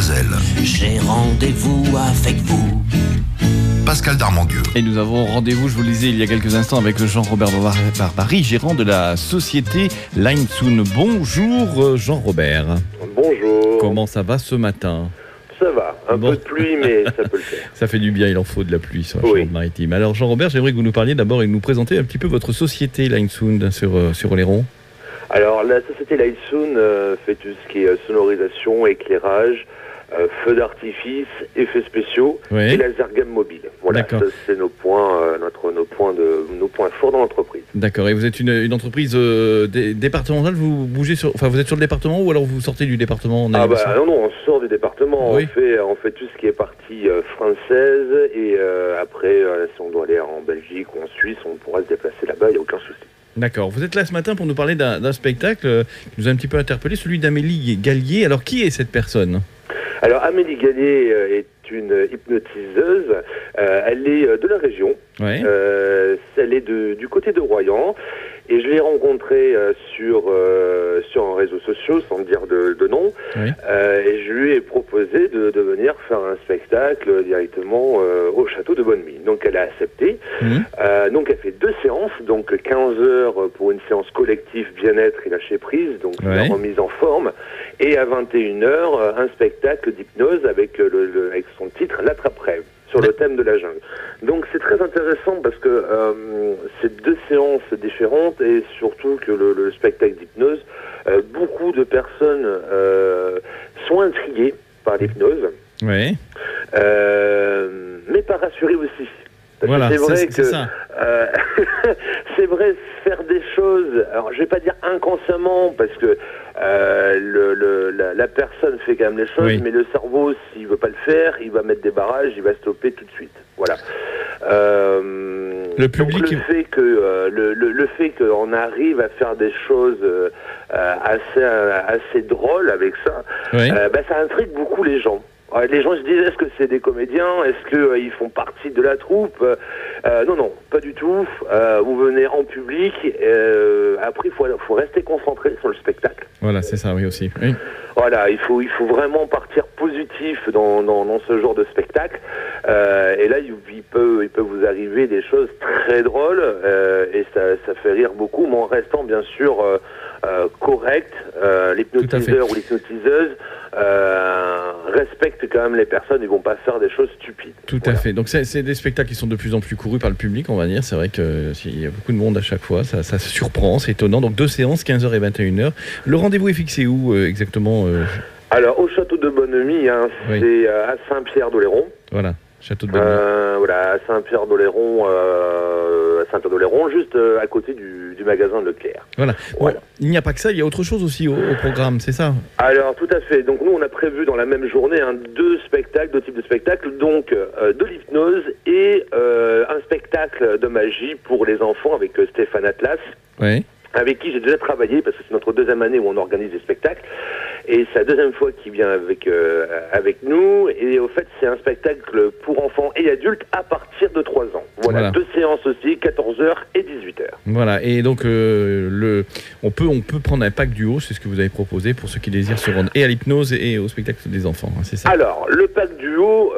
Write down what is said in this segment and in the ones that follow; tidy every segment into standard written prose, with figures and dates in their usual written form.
Choiseul. J'ai rendez-vous avec vous. Pascal Darmandieu. Et nous avons rendez-vous, je vous le disais il y a quelques instants, avec Jean-Robert Barbary, gérant de la société Linesoon. Bonjour Jean-Robert. Bonjour. Comment ça va ce matin ? Ça va, un peu de pluie, mais ça peut le faire. Ça fait du bien, il en faut de la pluie sur la Charente-Maritime. Alors Jean-Robert, j'aimerais que vous nous parliez d'abord et nous présenter un petit peu votre société Linesoon sur Oléron. Alors la société Linesoon fait tout ce qui est sonorisation, éclairage, feux d'artifice, effets spéciaux et laser gamme mobile. Voilà, ça, c'est nos points forts dans l'entreprise. D'accord. Et vous êtes une entreprise départementale. Vous bougez vous êtes sur le département ou alors vous sortez du département? Non, on sort du département. Oui. On fait tout ce qui est partie française et après, si on doit aller en Belgique ou en Suisse, on pourra se déplacer là-bas. Il n'y a aucun souci. D'accord. Vous êtes là ce matin pour nous parler d'un spectacle qui nous a un petit peu interpellé, celui d'Amélie Gallier. Alors, qui est cette personne ? Alors, Amélie Gallier est une hypnotiseuse. Elle est de la région. Elle est du côté de Royan. Et je l'ai rencontrée sur un réseau social, sans dire de nom. Et je lui ai proposé de venir faire un spectacle directement au château de Bonnemie. Donc elle a accepté. Donc elle fait 2 séances, donc 15 heures pour une séance collective bien-être et lâcher prise, donc la remise en forme. Et à 21h, un spectacle d'hypnose avec son titre « L'attrape-rêve » sur le thème de la jungle. Donc c'est très intéressant parce que c'est 2 séances différentes et surtout que le spectacle d'hypnose, beaucoup de personnes sont intriguées par l'hypnose, mais pas rassurées aussi. Voilà, c'est vrai c'est ça. C'est vrai, faire des choses, alors je vais pas dire inconsciemment parce que la personne fait quand même les choses, mais le cerveau, s'il veut pas le faire, il va mettre des barrages, il va stopper tout de suite. Voilà. Le public, donc le fait qu'on arrive à faire des choses assez drôles avec ça, ça intrigue beaucoup les gens. Les gens se disent, est-ce que c'est des comédiens? Est-ce qu'ils font partie de la troupe? Non, pas du tout. Vous venez en public. Après, il faut rester concentré sur le spectacle. Voilà, c'est ça, oui, aussi. Oui. Voilà, il faut vraiment partir positif dans ce genre de spectacle. Et là, il peut vous arriver des choses très drôles et ça fait rire beaucoup, mais en restant bien sûr correct. L'hypnotiseur ou l'hypnotiseuse respecte quand même les personnes, ils vont pas faire des choses stupides. Tout à fait. Donc c'est des spectacles qui sont de plus en plus courus par le public, on va dire. C'est vrai qu'il y a beaucoup de monde à chaque fois, ça surprend, c'est étonnant. Donc 2 séances, 15h et 21h. Le rendez-vous est fixé où exactement Alors au château de Bonnemie, c'est à Saint-Pierre-d'Oléron. Voilà. Château de Bonnemie. À Saint-Pierre-d'Oléron, juste à côté du magasin Leclerc. Voilà. Il n'y a pas que ça, il y a autre chose aussi au programme, c'est ça? Alors, tout à fait. Donc, nous, on a prévu dans la même journée 2 types de spectacles, donc de l'hypnose et un spectacle de magie pour les enfants avec Stéphane Atlas. Avec qui j'ai déjà travaillé, parce que c'est notre 2e année où on organise des spectacles. Et c'est la 2e fois qu'il vient avec nous. Et au fait, c'est un spectacle pour enfants et adultes à partir de 3 ans. Voilà. 2 séances aussi, 14h et 18h. Voilà. Et donc, on peut prendre un pack duo, c'est ce que vous avez proposé pour ceux qui désirent se rendre et à l'hypnose et au spectacle des enfants. C'est ça? Alors, le pack duo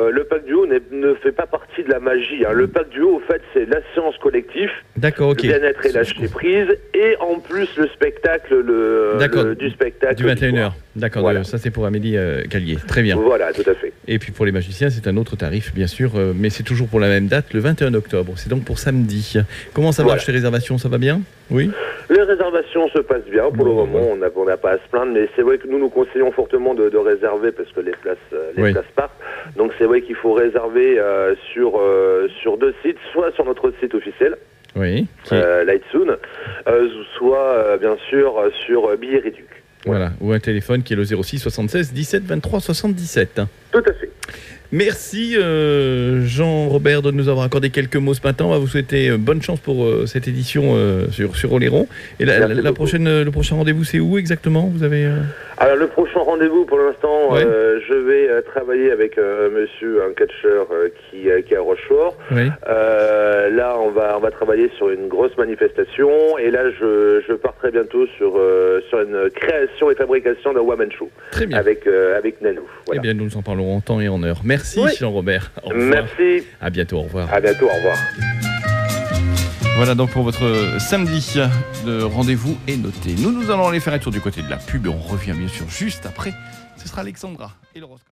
ne fait pas partie de la magie. Le pack duo, au fait, c'est la séance collective. D'accord, ok. Le bien-être et lâcher prise. Et en plus, le spectacle du spectacle. Du 21h. D'accord, voilà. Ça c'est pour Amélie Gallier. Très bien. Voilà, tout à fait. Et puis pour les magiciens, c'est un autre tarif, bien sûr, mais c'est toujours pour la même date, le 21 octobre. C'est donc pour samedi. Comment ça marche, les réservations? Ça va bien? Oui. Les réservations se passent bien. Pour le moment, on n'a pas à se plaindre, mais c'est vrai que nous conseillons fortement de réserver parce que les places partent. Donc c'est vrai qu'il faut réserver sur 2 sites, soit sur notre site officiel. Linesoon, soit bien sûr sur Billets Réduc. Voilà, ou un téléphone qui est le 06 76 17 23 77. Tout à fait. Merci Jean-Robert de nous avoir accordé quelques mots ce matin. On va vous souhaiter bonne chance pour cette édition sur Oléron. Et le prochain rendez-vous, c'est où exactement? Vous avez Alors le prochain rendez-vous, pour l'instant, je vais travailler avec un catcheur qui est à Rochefort. Oui. Là, on va travailler sur une grosse manifestation, et là, je pars très bientôt sur une création et fabrication d'un one-man show. Très bien. Avec Nanou. Voilà. Eh bien, nous en parlerons en temps et en heure. Merci, Jean-Robert. Au revoir. Merci. À bientôt, au revoir. À bientôt, au revoir. Voilà donc pour votre samedi. Le rendez-vous est noté. Nous allons aller faire un tour du côté de la pub et on revient bien sûr juste après. Ce sera Alexandra et l'horoscope.